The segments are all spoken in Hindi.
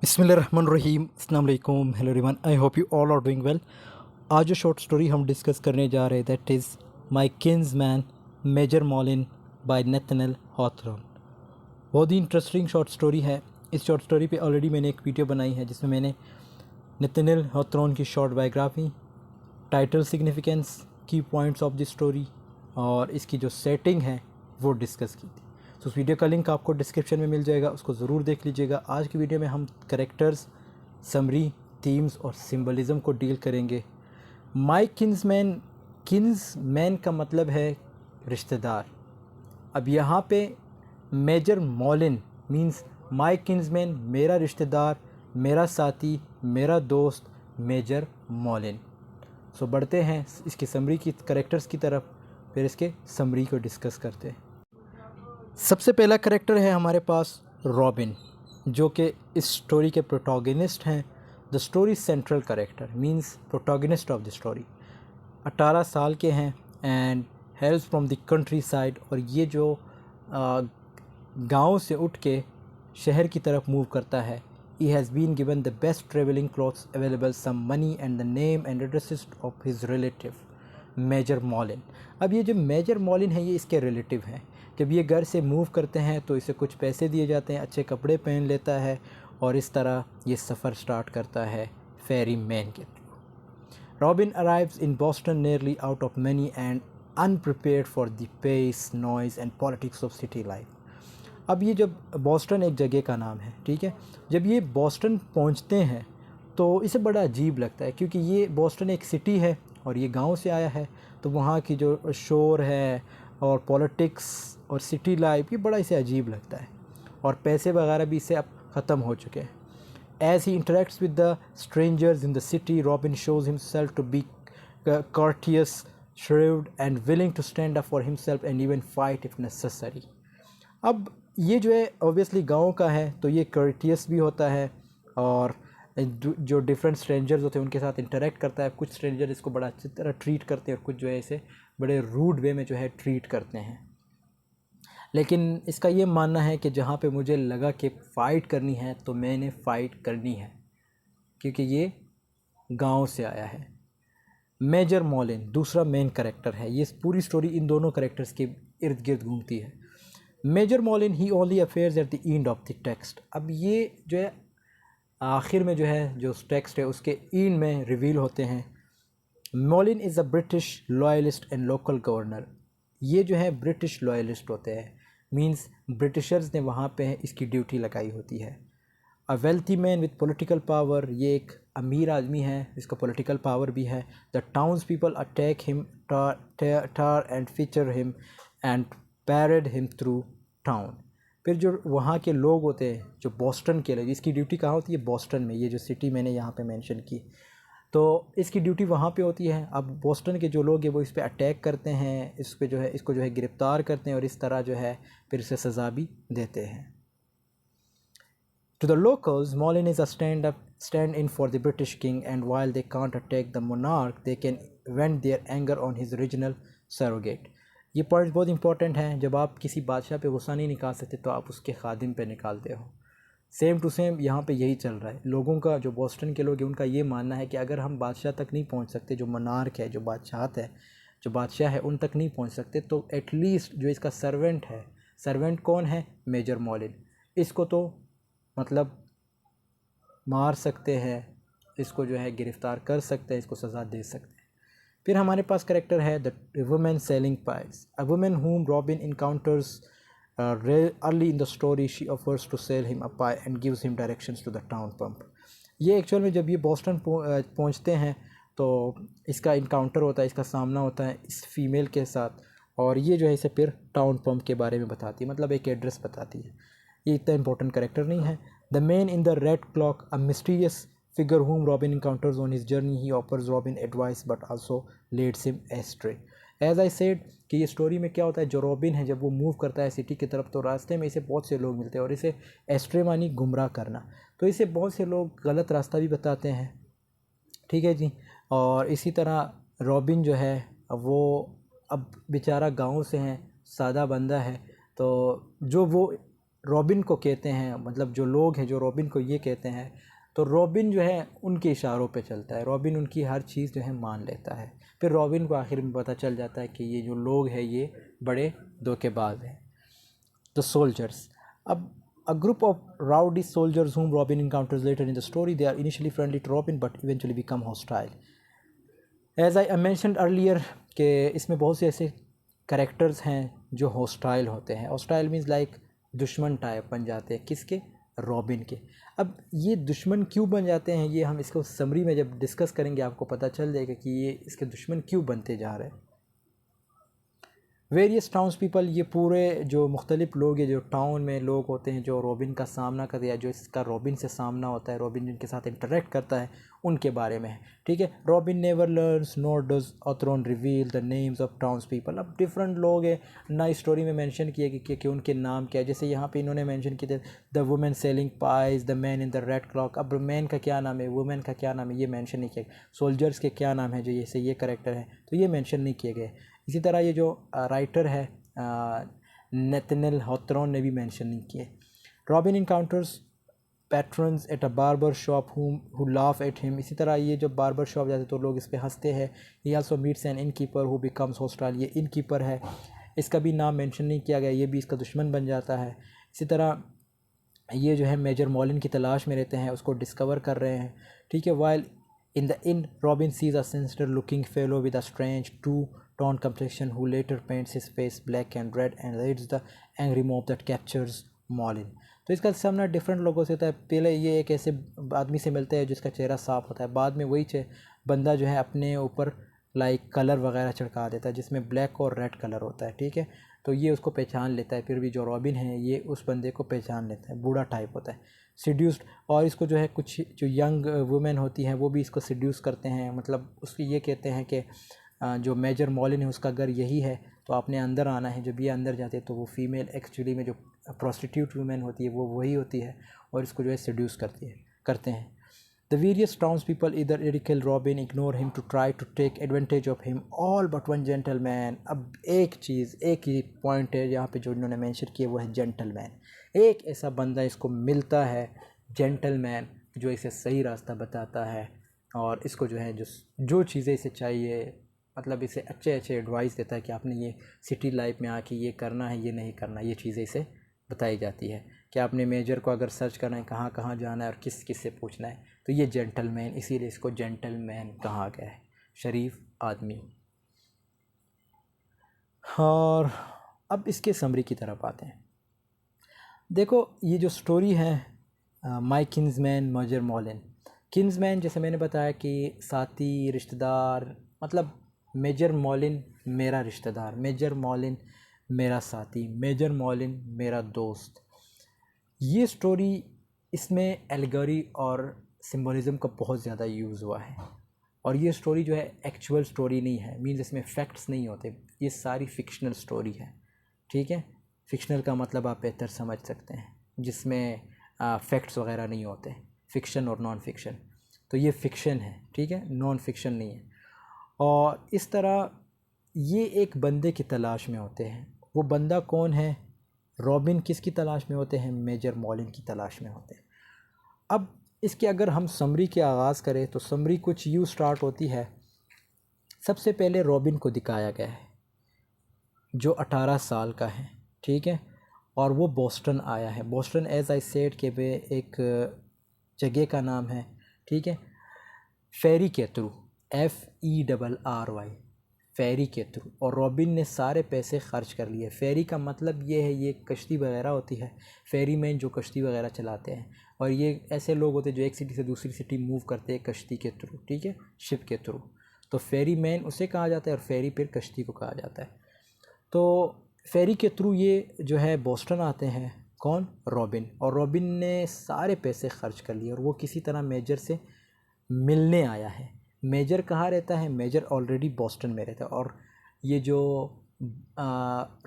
बिस्मिल्लाहिर्रहमानिर्रहीम, अस्सलाम वालेकुम, hello everyone, I hope you all are doing well. आज जो शॉर्ट स्टोरी हम डिस्कस करने जा रहे हैं that is my kinsman Major Molineux by Nathaniel Hawthorne. बहुत ही इंटरेस्टिंग शॉर्ट स्टोरी है। इस शॉर्ट स्टोरी पे ऑलरेडी मैंने एक वीडियो बनाई है जिसमें मैंने नेथनल हॉथॉर्न की शॉर्ट बायोग्राफी, टाइटल, सिग्निफिकेंस, की पॉइंट्स ऑफ द स्टोरी और इसकी जो सेटिंग है वो डिस्कस की थी। तो उस वीडियो का लिंक आपको डिस्क्रिप्शन में मिल जाएगा, उसको ज़रूर देख लीजिएगा। आज की वीडियो में हम कैरेक्टर्स, समरी, थीम्स और सिंबलिज़म को डील करेंगे। माय किन्समैन, किन्समैन का मतलब है रिश्तेदार। अब यहाँ पे मेजर मॉलिन मींस माय किन्समैन, मेरा रिश्तेदार, मेरा साथी, मेरा दोस्त मेजर मॉलिन। सो बढ़ते हैं इसकी समरी की करेक्टर्स की तरफ, फिर इसके समरी को डिस्कस करते हैं। सबसे पहला करेक्टर है हमारे पास रॉबिन, जो कि इस स्टोरी के प्रोटोगनिस्ट हैं। The story central character means protagonist of the story. 18 साल के हैं and हेल्स from the country side, और ये जो गांव से उठ के शहर की तरफ मूव करता है। He has been given the best traveling clothes available, some money and the name and addresses of his relative, Major Molineux. अब ये जो मेजर मॉलिन है ये इसके रिलेटिव हैं। जब ये घर से मूव करते हैं तो इसे कुछ पैसे दिए जाते हैं, अच्छे कपड़े पहन लेता है और इस तरह ये सफ़र स्टार्ट करता है फेरी मैन के through. Robin arrives in Boston nearly out of money and unprepared for the pace, noise and politics of city life. अब ये जब बॉस्टन एक जगह का नाम है, ठीक है, जब ये बॉस्टन पहुंचते हैं तो इसे बड़ा अजीब लगता है क्योंकि ये बॉस्टन एक सिटी है और ये गांव से आया है, तो वहाँ की जो शोर है और पॉलिटिक्स और सिटी लाइफ ये बड़ा इसे अजीब लगता है, और पैसे वगैरह भी इससे अब ख़त्म हो चुके हैं। As he interacts with the strangers in the city, Robin shows himself to be courteous, shrewd and willing to stand up for himself and even fight if necessary. अब ये जो है ऑब्वियसली गांव का है तो ये कर्टियस भी होता है और जो डिफरेंट स्ट्रेंजर्स होते हैं उनके साथ इंटरेक्ट करता है। कुछ स्ट्रेंजर इसको बड़ा अच्छी तरह ट्रीट करते हैं और कुछ जो है इसे बड़े रूड वे में जो है ट्रीट करते हैं। लेकिन इसका ये मानना है कि जहाँ पे मुझे लगा कि फ़ाइट करनी है तो मैंने फ़ाइट करनी है, क्योंकि ये गांव से आया है। मेजर मॉलिन दूसरा मेन करेक्टर है। ये पूरी स्टोरी इन दोनों करेक्टर्स के इर्द गिर्द घूमती है। मेजर मॉलिन ही only appears at the end of the text. अब ये जो है आखिर में जो है जो टेक्स्ट है उसके एंड में रिवील होते हैं। Molineux is a British loyalist and local governor. ये जो है ब्रिटिश लॉयलिस्ट होते हैं, मींस ब्रिटिशर्स ने वहाँ पे इसकी ड्यूटी लगाई होती है। A wealthy man with political power, ये एक अमीर आदमी है जिसका पॉलिटिकल पावर भी है। The towns people attack him, tar and feature him and parade him through town. फिर जो वहाँ के लोग होते हैं जो बॉस्टन के लोग, इसकी ड्यूटी कहाँ होती है? बॉस्टन में, ये जो सिटी मैंने यहाँ पे मेंशन की, तो इसकी ड्यूटी वहाँ पे होती है। अब बॉस्टन के जो लोग हैं वो इस पे अटैक करते हैं, इस पे जो है इसको जो है गिरफ़्तार करते हैं और इस तरह जो है फिर इसे सज़ा भी देते हैं। To the locals, Molin is a stand-in for the British king, and while they can't attack the monarch, they can vent their anger on his original surrogate. ये पॉइंट बहुत इंपॉर्टेंट है। जब आप किसी बादशाह पे गुस्सा नहीं निकाल सकते तो आप उसके खादिम पे निकालते हो। सेम टू सेम यहाँ पे यही चल रहा है। लोगों का, जो बॉस्टन के लोग हैं, उनका ये मानना है कि अगर हम बादशाह तक नहीं पहुँच सकते, जो मनार्क है, जो बादशाहत है, जो बादशाह है, उन तक नहीं पहुँच सकते, तो एटलीस्ट जो इसका सर्वेंट है, सर्वेंट कौन है? मेजर मॉलिन। इसको तो मतलब मार सकते हैं, इसको जो है गिरफ़्तार कर सकते हैं, इसको सज़ा दे सकते हैं। फिर हमारे पास करेक्टर है the woman selling pies. A woman whom Robin encounters early in the story, she offers to sell him a pie and gives him directions to the town pump. ये एक्चुअल में जब ये बॉस्टन पहुंचते हैं तो इसका इनकाउंटर होता है, इसका सामना होता है इस फीमेल के साथ, और ये जो है इसे फिर टाउन पंप के बारे में बताती है, मतलब एक एड्रेस बताती है। ये इतना इंपॉर्टेंट करेक्टर नहीं है। The man in the red clock, a mysterious figure whom Robin encounters on his journey. He offers Robin advice but also leads him astray. As I said कि ये स्टोरी में क्या होता है, जो रॉबिन है जब वो मूव करता है सिटी की तरफ तो रास्ते में इसे बहुत से लोग मिलते हैं और इसे एस्ट्रे मानी गुमराह करना, तो इसे बहुत से लोग गलत रास्ता भी बताते हैं, ठीक है जी। और इसी तरह रॉबिन जो है वो अब बेचारा गांव से है, सादा बंदा है, तो जो वो रॉबिन को कहते हैं, मतलब जो लोग हैं जो रॉबिन को ये कहते हैं, तो रॉबिन जो है उनके इशारों पे चलता है, रॉबिन उनकी हर चीज़ जो है मान लेता है। फिर रॉबिन को आखिर में पता चल जाता है कि ये जो लोग हैं ये बड़े धोखेबाज हैं। The soldiers. A group of rowdy soldiers whom Robin encounters later in the story. They are initially friendly to Robin but eventually become hostile. As I mentioned earlier कि इसमें बहुत से ऐसे कैरेक्टर्स हैं जो हॉस्टाइल होते हैं। हॉस्टाइल मीन्स लाइक दुश्मन टाइप बन जाते हैं, किसके? रॉबिन के। अब ये दुश्मन क्यों बन जाते हैं, ये हम इसको समरी में जब डिस्कस करेंगे आपको पता चल जाएगा कि ये इसके दुश्मन क्यों बनते जा रहे हैं। वेरियस टाउन्स पीपल, ये पूरे जो मुख्तलिफ लोग हैं, जो टाउन में लोग होते हैं जो रॉबिन का सामना करते हैं, जो इसका रॉबिन से सामना होता है, रॉबिन जिनके साथ इंटरेक्ट करता है, उनके बारे में है। ठीक है, Robin never learns nor does Hawthorne reveal the names of towns people. अब डिफरेंट लोग हैं ना स्टोरी में मेंशन किए कि उनके नाम क्या है। जैसे यहाँ पे इन्होंने मेंशन किए थे the woman selling pies, the man in the red clock. अब मैन का क्या नाम है, वुमेन का क्या नाम है, ये मेंशन नहीं किया। सोल्जर्स के क्या नाम है जो ये कैरेक्टर है, तो ये मेंशन नहीं किए गए। इसी तरह ये जो राइटर है नेथनियल हॉथरॉन ने भी मेंशन नहीं किए। Robin encounters patrons at a barber shop who laugh at him. इसी तरह ये जब बार्बर शॉप जाते तो लोग इस पर हंसते हैं। He also meets an innkeeper who becomes hostile. ये इन कीपर है, इसका भी नाम मेंशन नहीं किया गया, ये भी इसका दुश्मन बन जाता है। इसी तरह ये जो है मेजर मॉलिन की तलाश में रहते हैं, उसको डिस्कवर कर रहे हैं। ठीक है, while in the inn Robin sees a sinister looking fellow with a strange two tone complexion who later paints his face black and red and leads the angry mob that captures मॉलिन। तो इसका सामना डिफरेंट लोगों से होता है। पहले ये एक ऐसे आदमी से मिलते हैं जिसका चेहरा साफ होता है, बाद में वही बंदा जो है अपने ऊपर लाइक कलर वगैरह छिड़का देता है जिसमें ब्लैक और रेड कलर होता है। ठीक है, तो ये उसको पहचान लेता है। फिर भी जो रॉबिन है ये उस बंदे को पहचान लेता है, बूढ़ा टाइप होता है, सीड्यूस्ड। और इसको जो है कुछ जो यंग वुमेन होती हैं वो भी इसको सीड्यूस करते हैं, मतलब उसकी ये कहते हैं कि जो मेजर मॉलिन है उसका घर यही है तो आपने अंदर आना है। जब ये अंदर जाते हैं तो वो फीमेल एक्चुअली में जो प्रोस्टिट्यूट वुमेन होती है वो वही होती है और इसको जो है सीड्यूस करते हैं। The various towns people either ridicule Robin, ignore him to try to take advantage of him, all but one gentleman. अब एक ही पॉइंट है यहाँ पे जो इन्होंने मेंशन किया, वो है जेंटलमैन। एक ऐसा बंदा इसको मिलता है जेंटलमैन जो इसे सही रास्ता बताता है और इसको जो है जो चीज़ें इसे चाहिए, मतलब इसे अच्छे एडवाइस देता है कि आपने ये सिटी लाइफ में आके ये करना है, ये नहीं करना, ये चीज़ें इसे बताई जाती है कि आपने मेजर को अगर सर्च करना है कहाँ कहाँ जाना है और किस किस से पूछना है। तो ये जेंटलमैन, इसीलिए इसको जेंटलमैन कहा गया है, शरीफ आदमी। और अब इसके समरी की तरफ आते हैं। देखो ये जो स्टोरी है माय किन्समैन मेजर मॉलिन। किन्समैन जैसे मैंने बताया कि साथी, रिश्तेदार, मतलब मेजर मॉलिन मेरा रिश्तेदार, मेजर मॉलिन मेरा साथी, मेजर मॉलिन मेरा दोस्त। ये स्टोरी, इसमें एलिगोरी और सिंबलिज्म का बहुत ज़्यादा यूज़ हुआ है। और ये स्टोरी जो है एक्चुअल स्टोरी नहीं है, मीन्स इसमें फैक्ट्स नहीं होते, ये सारी फिक्शनल स्टोरी है। ठीक है, फिक्शनल का मतलब आप बेहतर समझ सकते हैं, जिसमें फैक्ट्स वगैरह नहीं होते, फिक्शन और नॉन फिक्शन। तो ये फिक्शन है, ठीक है, नॉन फिक्शन नहीं है। और इस तरह ये एक बंदे की तलाश में होते हैं। वो बंदा कौन है? रॉबिन किसकी तलाश में होते हैं? मेजर मॉलिन की तलाश में होते हैं। अब इसके अगर हम समरी के आगाज़ करें तो समरी कुछ यूँ स्टार्ट होती है। सबसे पहले रॉबिन को दिखाया गया है जो 18 साल का है, ठीक है, और वो बोस्टन आया है। बोस्टन एज आई सेड के वे एक जगह का नाम है, ठीक है, फेरी के थ्रू, FERRY, फेरी के थ्रू। और रॉबिन ने सारे पैसे खर्च कर लिए। फेरी का मतलब ये है, ये कश्ती वगैरह होती है, फेरी मैन जो कश्ती वगैरह चलाते हैं। और ये ऐसे लोग होते हैं जो एक सिटी से दूसरी सिटी मूव करते हैं कश्ती के थ्रू, ठीक है, शिप के थ्रू। तो फेरी मैन उसे कहा जाता है और फेरी फिर कश्ती को कहा जाता है। तो फेरी के थ्रू ये जो है बोस्टन आते हैं, कौन? रॉबिन। और रॉबिन ने सारे पैसे खर्च कर लिए और वो किसी तरह मेजर से मिलने आया है। मेजर कहाँ रहता है? मेजर ऑलरेडी बोस्टन में रहता है। और ये जो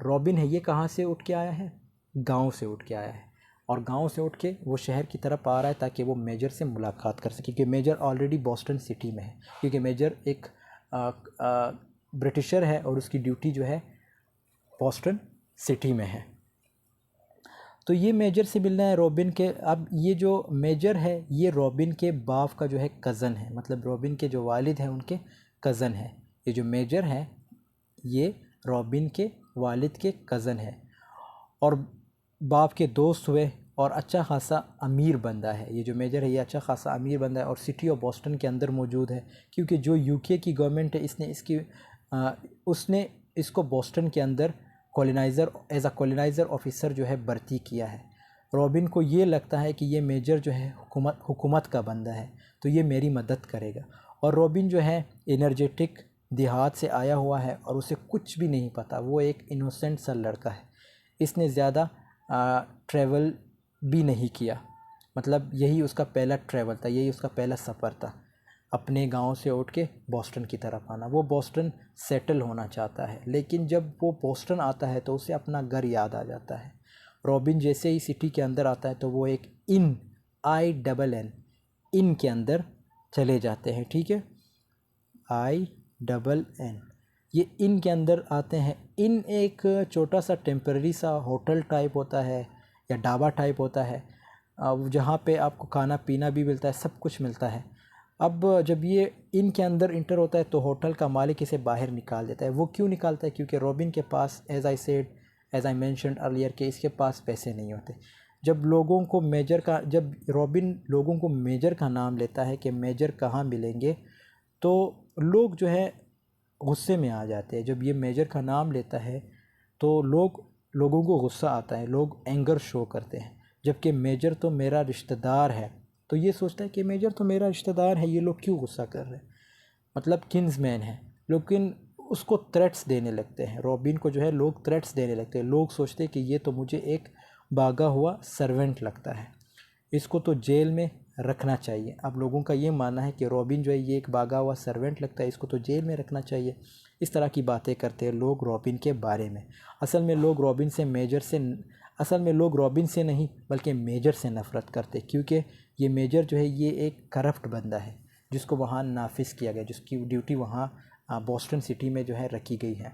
रॉबिन है ये कहाँ से उठ के आया है? गांव से उठ के आया है। और गांव से उठ के वो शहर की तरफ आ रहा है ताकि वो मेजर से मुलाकात कर सके, क्योंकि मेजर ऑलरेडी बोस्टन सिटी में है, क्योंकि मेजर एक ब्रिटिशर है और उसकी ड्यूटी जो है बोस्टन सिटी में है। तो ये मेजर से मिलना है रॉबिन के। अब ये जो मेजर है ये रॉबिन के बाप का जो है कज़न है, मतलब रॉबिन के जो वालिद हैं उनके कज़न है। ये जो मेजर है ये रॉबिन के वालिद के कज़न है और बाप के दोस्त हुए और अच्छा खासा अमीर बंदा है। ये जो मेजर है ये अच्छा खासा अमीर बंदा है और सिटी ऑफ बॉस्टन के अंदर मौजूद है, क्योंकि जो यूके की गवर्नमेंट है उसने इसको बॉस्टन के अंदर एज अ कॉलोनाइज़र ऑफिसर जो है भर्ती किया है। रॉबिन को ये लगता है कि ये मेजर जो है हुकूमत का बंदा है तो ये मेरी मदद करेगा। और रॉबिन जो है एनर्जेटिक देहात से आया हुआ है और उसे कुछ भी नहीं पता, वो एक इनोसेंट सा लड़का है। इसने ज़्यादा ट्रैवल भी नहीं किया, मतलब यही उसका पहला ट्रैवल था, यही उसका पहला सफ़र था, अपने गांव से उठ के बॉस्टन की तरफ आना। वो बॉस्टन सेटल होना चाहता है, लेकिन जब वो बॉस्टन आता है तो उसे अपना घर याद आ जाता है। रॉबिन जैसे ही सिटी के अंदर आता है तो वो एक इन के अंदर चले जाते हैं, ठीक है, INN, ये इन के अंदर आते हैं। इन एक छोटा सा टेम्पररी सा होटल टाइप होता है या ढाबा टाइप होता है, जहाँ पे आपको खाना पीना भी मिलता है, सब कुछ मिलता है। अब जब ये इन के अंदर इंटर होता है तो होटल का मालिक इसे बाहर निकाल देता है। वो क्यों निकालता है? क्योंकि रॉबिन के पास एज आई मेंशन्ड अर्लियर कि इसके पास पैसे नहीं होते। जब रॉबिन लोगों को मेजर का नाम लेता है कि मेजर कहाँ मिलेंगे, तो लोग जो है गुस्से में आ जाते हैं। जब ये मेजर का नाम लेता है तो लोगों को गुस्सा आता है, लोग एंगर शो करते हैं, जबकि मेजर तो मेरा रिश्तेदार है। तो ये सोचता है कि मेजर तो मेरा रिश्तेदार है, ये लोग क्यों गुस्सा कर रहे हैं, मतलब किन्समैन है। लेकिन उसको थ्रेट्स देने लगते हैं, रॉबिन को जो है लोग थ्रेट्स देने लगते हैं। लोग सोचते हैं कि ये तो मुझे एक भागा हुआ सर्वेंट लगता है, इसको तो जेल में रखना चाहिए। अब लोगों का ये मानना है कि रॉबिन जो है ये एक भागा हुआ सर्वेंट लगता है, इसको तो जेल में रखना चाहिए। इस तरह की बातें करते हैं लोग रॉबिन के बारे में। असल में लोग रॉबिन से नहीं बल्कि मेजर से नफ़रत करते, क्योंकि ये मेजर जो है ये एक करप्ट बंदा है जिसको वहाँ नाफिज किया गया, जिसकी ड्यूटी वहाँ बॉस्टन सिटी में जो है रखी गई है।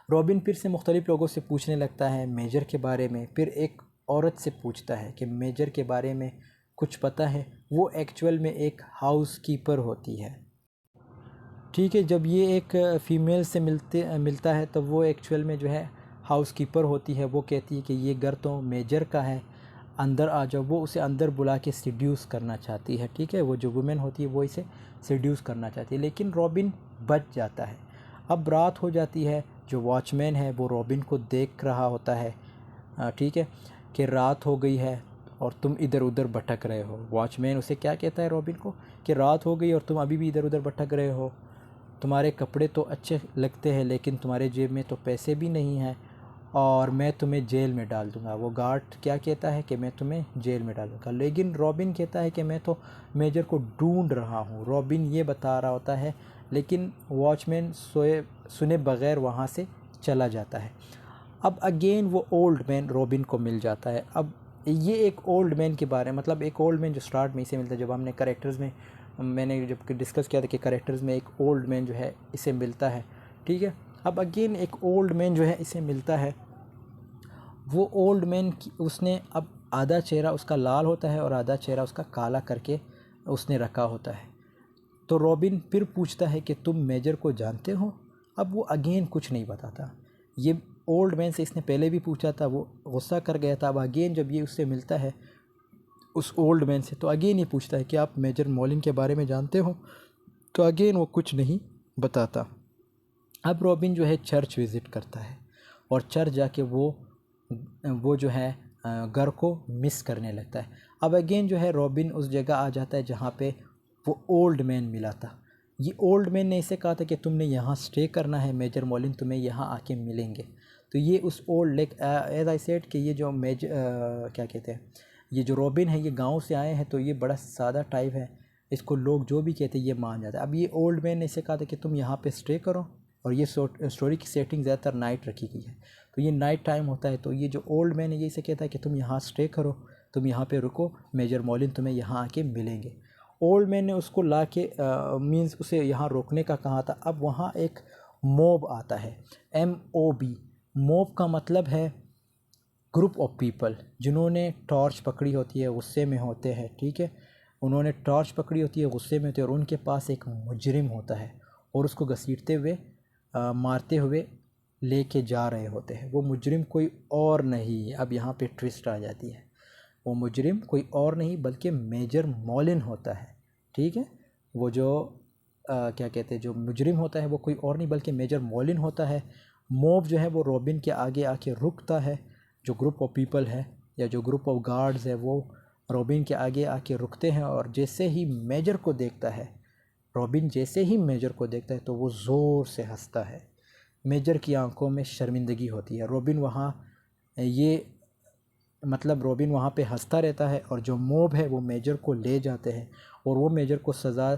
रॉबिन फिर से मुख्तलिफ़ लोगों से पूछने लगता है मेजर के बारे में। फिर एक औरत से पूछता है कि मेजर के बारे में कुछ पता है। वो एक्चुअल में एक हाउस कीपर होती है, ठीक है। जब ये एक फ़ीमेल से मिलता है तो वो एक्चुअल में जो है हाउस कीपर होती है। वो कहती है कि ये घर तो मेजर का है, अंदर आ जाओ। वो उसे अंदर बुला के सिड्यूस करना चाहती है, ठीक है। वो जो वुमेन होती है वो इसे सिड्यूस करना चाहती है, लेकिन रॉबिन बच जाता है। अब रात हो जाती है, जो वॉचमैन है वो रॉबिन को देख रहा होता है, ठीक है, कि रात हो गई है और तुम इधर उधर भटक रहे हो। वॉचमैन उसे क्या कहता है रॉबिन को कि रात हो गई और तुम अभी भी इधर उधर भटक रहे हो, तुम्हारे कपड़े तो अच्छे लगते हैं लेकिन तुम्हारे जेब में तो पैसे भी नहीं हैं और मैं तुम्हें जेल में डाल दूंगा। वो गार्ड क्या कहता है कि मैं तुम्हें जेल में डालूंगा, लेकिन रॉबिन कहता है कि मैं तो मेजर को ढूंढ रहा हूँ। रॉबिन ये बता रहा होता है, लेकिन वॉचमैन सुने बगैर वहाँ से चला जाता है। अब अगेन वो ओल्ड मैन रॉबिन को मिल जाता है। अब ये एक ओल्ड मैन के बारे में, मतलब एक ओल्ड मैन जो स्टार्ट में इसे मिलता है, जब हमने कैरेक्टर्स में मैंने जब डिस्कस किया था कि कैरेक्टर्स में एक ओल्ड मैन जो है इसे मिलता है, ठीक है। अब अगेन एक ओल्ड मैन जो है इसे मिलता है। वो ओल्ड मैन उसने अब आधा चेहरा उसका लाल होता है और आधा चेहरा उसका काला करके उसने रखा होता है। तो रॉबिन फिर पूछता है कि तुम मेजर को जानते हो? अब वो अगेन कुछ नहीं बताता। ये ओल्ड मैन से इसने पहले भी पूछा था, वो गुस्सा कर गया था। अब अगेन जब ये उससे मिलता है उस ओल्ड मैन से, तो अगेन ये पूछता है कि आप मेजर मॉलिन के बारे में जानते हो? तो अगेन वो कुछ नहीं बताता। अब रॉबिन जो है चर्च विज़िट करता है और चर्च जाके वो जो है घर को मिस करने लगता है। अब अगेन जो है रॉबिन उस जगह आ जाता है जहाँ पे वो ओल्ड मैन मिला था। ये ओल्ड मैन ने इसे कहा था कि तुमने यहाँ स्टे करना है, मेजर मॉलिन तुम्हें यहाँ आके मिलेंगे। तो ये उस old like as I said कि ये जो क्या कहते हैं, ये जो रॉबिन है ये गांव से आए हैं, तो ये बड़ा सादा टाइप है, इसको लोग जो भी कहते हैं ये मान जाता है। अब ये ओल्ड मैन ने इसे कहा था कि तुम यहाँ पे स्टे करो, और ये स्टोरी की सेटिंग ज़्यादातर नाइट रखी गई है, तो ये नाइट टाइम होता है। तो ये जो ओल्ड मैन है ये इसे कहता है कि तुम यहाँ स्टे करो, तुम यहाँ पे रुको, मेजर मॉलिन तुम्हें यहाँ आके मिलेंगे। ओल्ड मैन ने उसको ला के मीन्स उसे यहाँ रोकने का कहा था। अब वहाँ एक मॉब आता है, MOB। मॉब का मतलब है ग्रुप ऑफ पीपल जिन्होंने टॉर्च पकड़ी होती है, गुस्से में होते हैं, ठीक है, उन्होंने टॉर्च पकड़ी होती है, गुस्से में होते हैं, और उनके पास एक मुजरिम होता है और उसको घसीटते हुए मारते हुए लेके जा रहे होते हैं। वो मुजरिम कोई और नहीं, अब यहाँ पे ट्विस्ट आ जाती है, वो मुजरिम कोई और नहीं बल्कि मेजर मॉलिन होता है, ठीक है। वो जो क्या कहते हैं, जो मुजरिम होता है वो कोई और नहीं बल्कि मेजर मॉलिन होता है। मॉब जो है वो रॉबिन के आगे आके रुकता है, जो ग्रुप ऑफ पीपल है या जो ग्रुप ऑफ गार्ड्स है वो रॉबिन के आगे आके रुकते हैं, और जैसे ही मेजर को देखता है, रॉबिन जैसे ही मेजर को देखता है तो वो ज़ोर से हंसता है। मेजर की आंखों में शर्मिंदगी होती है। रॉबिन वहाँ ये मतलब रॉबिन वहाँ पे हंसता रहता है, और जो मॉब है वो मेजर को ले जाते हैं और वो मेजर को सज़ा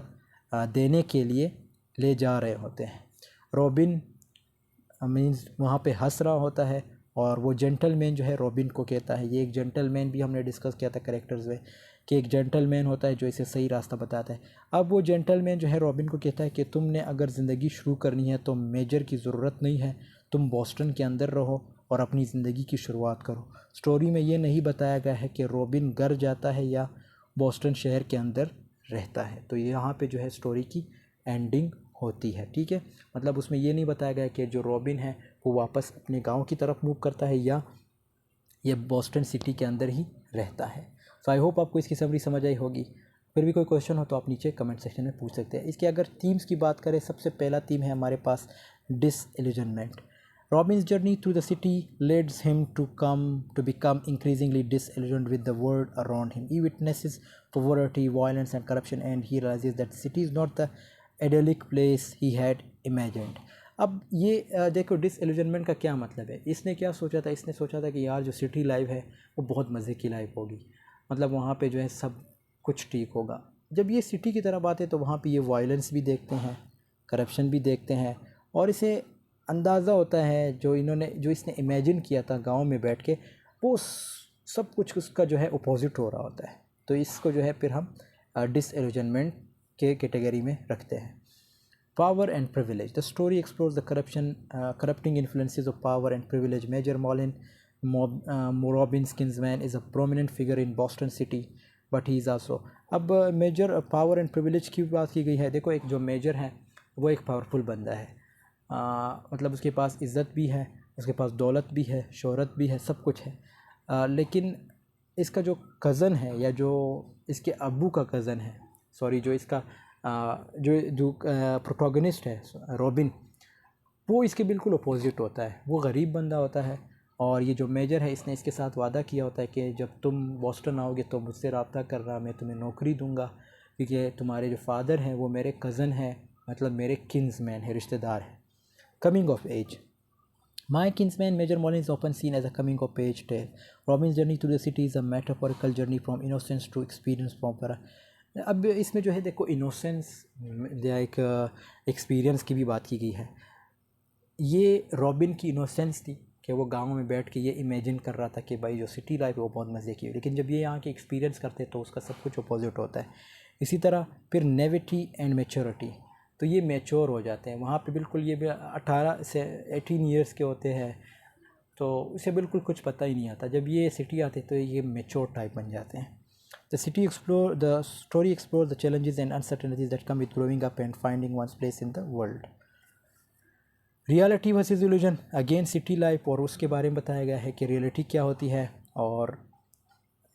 देने के लिए ले जा रहे होते हैं। रॉबिन मीन्स वहाँ पे हंस रहा होता है, और वो जेंटलमैन जो है रॉबिन को कहता है, ये एक जेंटलमैन भी हमने डिस्कस किया था कैरेक्टर्स में कि एक जेंटलमैन होता है जो इसे सही रास्ता बताता है। अब वो जेंटलमैन जो है रॉबिन को कहता है कि तुमने अगर ज़िंदगी शुरू करनी है तो मेजर की ज़रूरत नहीं है, तुम बॉस्टन के अंदर रहो और अपनी ज़िंदगी की शुरुआत करो। स्टोरी में ये नहीं बताया गया है कि रॉबिन घर जाता है या बॉस्टन शहर के अंदर रहता है, तो यहाँ पे जो है स्टोरी की एंडिंग होती है, ठीक है। मतलब उसमें ये नहीं बताया गया कि जो रॉबिन है वो वापस अपने गांव की तरफ मूव करता है या ये बॉस्टन सिटी के अंदर ही रहता है। सो आई होप आपको इसकी समरी समझ आई होगी। फिर भी कोई क्वेश्चन हो तो आप नीचे कमेंट सेक्शन में पूछ सकते हैं। इसके अगर थीम्स की बात करें, सबसे पहला थीम है हमारे पास disillusionment. Robin's journey through the city leads him to become increasingly disillusioned with the world around him. He witnesses poverty, violence, and corruption, and he realizes that the city is not the idyllic place he had imagined. अब ये देखो डिसइल्यूजनमेंट का क्या मतलब है। इसने क्या सोचा था, इसने सोचा था कि यार जो सिटी लाइफ है वो बहुत मज़े की लाइफ होगी, मतलब वहाँ पे जो है सब कुछ ठीक होगा। जब ये सिटी की तरफ आते तो वहाँ पे ये वायलेंस भी देखते हैं, करप्शन भी देखते हैं, और इसे अंदाज़ा होता है जो इसने इमेजिन किया था गांव में बैठ के, वो सब कुछ उसका जो है अपोजिट हो रहा होता है। तो इसको जो है फिर हम डिसइल्यूजनमेंट के कैटेगरी में रखते हैं। Power and privilege, the story explores the corrupting influences of power and privilege. Major Molineux, Robin's kinsman, is a prominent figure in Boston city, but he is also. अब मेजर पावर एंड प्रिविलेज की बात की गई है। देखो, एक जो मेजर है वो एक पावरफुल बंदा है, मतलब उसके पास इज़्ज़त भी है, उसके पास दौलत भी है, शोहरत भी है, सब कुछ है। लेकिन इसका जो कज़न है या जो इसके अब्बू का कज़न है, सॉरी जो इसका जो प्रोटोगनिस्ट है रॉबिन, वो इसके बिल्कुल अपोजिट होता है। वो गरीब बंदा होता है, और ये जो मेजर है इसने इसके साथ वादा किया होता है कि जब तुम बॉस्टन आओगे तो मुझसे रब्ता करना, मैं तुम्हें नौकरी दूंगा, क्योंकि तुम्हारे जो फादर हैं वो मेरे कज़न हैं, मतलब मेरे किंग्समैन है, रिश्तेदार हैं। Coming of age. My kinsman Major Molin is often seen as a coming of age tale. Robin's journey to the city is a metaphorical journey from innocence to experience proper. अब इसमें जो है देखो इनोसेंस या एक एक्सपीरियंस की भी बात की गई है। ये रॉबिन की इनोसेंस थी कि वो गांव में बैठ के ये इमेजिन कर रहा था कि भाई जो सिटी लाइफ है वो बहुत मज़े की है, लेकिन जब ये यहाँ के एक्सपीरियंस करते तो उसका सब कुछ अपोजिट होता है। इसी तरह फिर नेविटी एंड मेच्योरिटी, तो ये मैच्योर हो जाते हैं वहाँ पे, बिल्कुल ये भी 18 से 18 ईयर्स के होते हैं, तो उसे बिल्कुल कुछ पता ही नहीं आता। जब ये सिटी आते तो ये मैच्योर टाइप बन जाते हैं। The story explore the challenges and uncertainties that come with growing up and finding ones place in the world. Reality versus illusion, again city life, और उसके बारे में बताया गया है कि रियलिटी क्या होती है और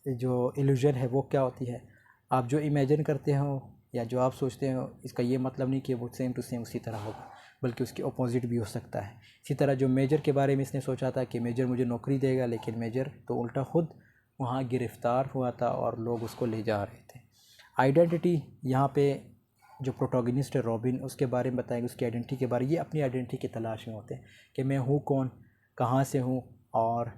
जो इल्यूजन है वो क्या होती है। आप जो इमेजिन करते हो या जो आप सोचते हो, इसका ये मतलब नहीं कि वो सेम टू सेम उसी तरह होगा, बल्कि उसके अपोजिट भी हो सकता है। इसी तरह जो मेजर के बारे में इसने सोचा था कि मेजर मुझे नौकरी देगा, लेकिन मेजर तो उल्टा खुद वहाँ गिरफ़्तार हुआ था और लोग उसको ले जा रहे थे। आइडेंटिटी, यहाँ पे जो प्रोटोगनिस्ट है रॉबिन, उसके बारे में बताएंगे, उसकी आइडेंटिटी के बारे में। ये अपनी आइडेंटिटी की तलाश में होते हैं कि मैं हूँ कौन, कहाँ से हूँ, और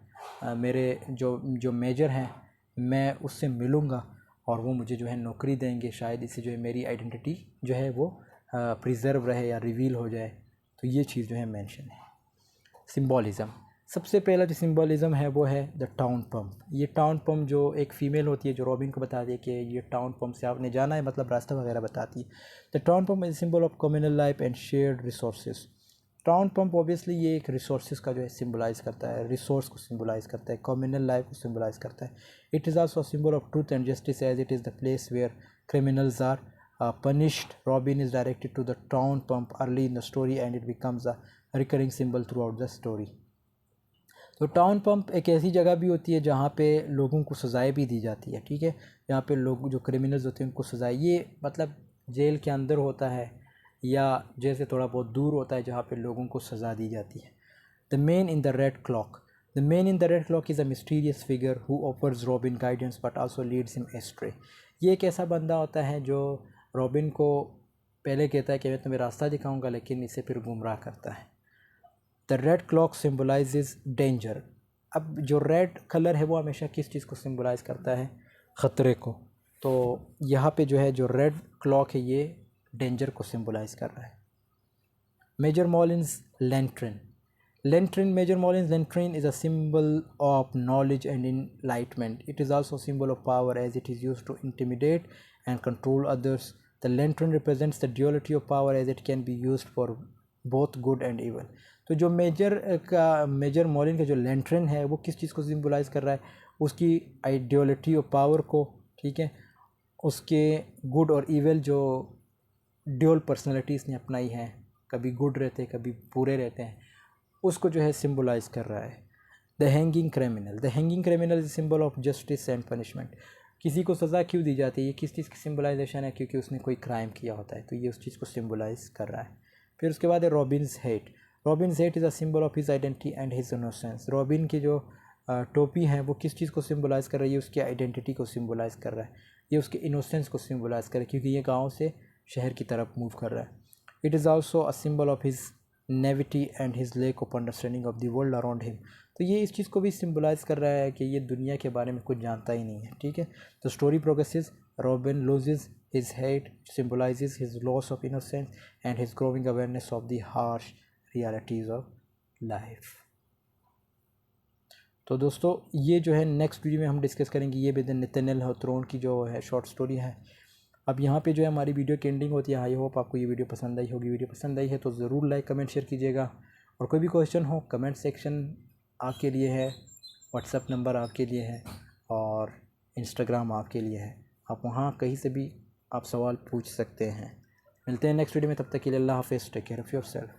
मेरे जो मेजर हैं मैं उससे मिलूँगा और वो मुझे जो है नौकरी देंगे, शायद इससे जो है मेरी आइडेंटिटी जो है वो प्रिजर्व रहे या रिवील हो जाए। तो ये चीज़ जो है मेंशन है। सिंबॉलिज़म, सबसे पहला जो सिंबॉलिज़म है वो है द टाउन पम्प। ये टाउन पम्प जो एक फ़ीमेल होती है जो रॉबिन को बताती है कि ये टाउन पम्प से आपने जाना है, मतलब रास्ता वगैरह बताती है। The town pump is symbol of communal life and shared resources. Town pump obviously ये एक रिसोर्सेज का जो है सिम्बलाइज़ करता है, रिसोर्स को सिम्बलाइज़ करता है, कम्युनल लाइफ को सिम्बलाइज़ करता है. It is also symbol of truth and justice as it is the place where criminals are punished. Robin is directed to the town pump early in the story and it becomes a recurring symbol throughout the story. तो टाउन पम्प एक ऐसी जगह भी होती है जहाँ पे लोगों को सज़ाएँ भी दी जाती है, ठीक है. यहाँ पे लोग जो क्रिमिनल्स होते हैं उनको सज़ाएँ, ये मतलब जेल के अंदर होता है या जेल से थोड़ा बहुत दूर होता है जहाँ पे लोगों को सज़ा दी जाती है. The man in the red clock. The man in the red clock is a mysterious figure who offers robin guidance but also leads him ashtray. ये एक ऐसा बंदा होता है जो रॉबिन को पहले कहता है कि मैं तुम्हें रास्ता दिखाऊंगा, लेकिन इसे फिर गुमराह करता है. The red clock symbolises danger. अब जो रेड कलर है वो हमेशा किस चीज़ को सिम्बलाइज़ करता है? ख़तरे को. तो यहाँ पे जो है जो रेड क्लॉक है ये डेंजर को सिम्बलाइज़ कर रहा है. Major मॉलिन्स लैंट्रन. Major Mollin's lantern is a symbol of knowledge and enlightenment. It is also a symbol of power as it is used to intimidate and control others. The lantern represents the duality of power as it can be used for both good and evil. तो जो मेजर मॉलिन का जो लैंटर्न है वो किस चीज़ को सिम्बलाइज कर रहा है? उसकी आइडियोलिटी ऑफ पावर को, ठीक है, उसके गुड और इवल जो ड्यूअल पर्सनैलिटीज़ ने अपनाई हैं, कभी गुड रहते हैं कभी बुरे रहते हैं, उसको जो है सिम्बलाइज़ कर रहा है. The hanging criminal. The hanging criminal is symbol of justice and punishment. किसी को सज़ा क्यों दी जाती है? ये किस चीज़ की सिम्बलाइजेशन है? क्योंकि उसने कोई क्राइम किया होता है, तो ये उस चीज़ को सिम्बलाइज कर रहा है. फिर उसके बाद है Robins hate. Robins hate is a symbol of his identity and his innocence. Robin की जो टोपी है वो किस चीज़ को सिम्बलाइज़ कर रही है? उसकी आइडेंटिटी को सिम्बलाइज़ कर रहा है. ये उसके इनोसेंस को सिम्बलाइज़ कर रहा है क्योंकि ये गाँव से शहर की तरफ मूव कर रहा है. It is also a symbol of his naivety and his lack of understanding of the world around him. तो ये इस चीज़ को भी सिम्बलाइज़ कर रहा है कि ये दुनिया के बारे में कुछ जानता ही नहीं है, ठीक है. तो story progresses. Robin loses his hat symbolizes his loss of innocence and his growing awareness of the harsh realities of life. तो दोस्तों ये जो है नेक्स्ट वीडियो में हम डिस्कस करेंगे. ये भी नेथनियल हॉथॉर्न की जो है शॉर्ट स्टोरी है. अब यहाँ पे जो है हमारी वीडियो की एंडिंग होती है. आई होप आपको ये वीडियो पसंद आई होगी. वीडियो पसंद आई है तो ज़रूर लाइक कमेंट शेयर कीजिएगा. और कोई भी क्वेश्चन हो कमेंट सेक्शन आपके लिए है, व्हाट्सएप नंबर आपके लिए है और इंस्टाग्राम आपके लिए है. आप वहाँ कहीं से भी आप सवाल पूछ सकते हैं. मिलते हैं नेक्स्ट वीडियो में, तब तक के लिए अल्लाह हाफ़िज़. Take care of yourself.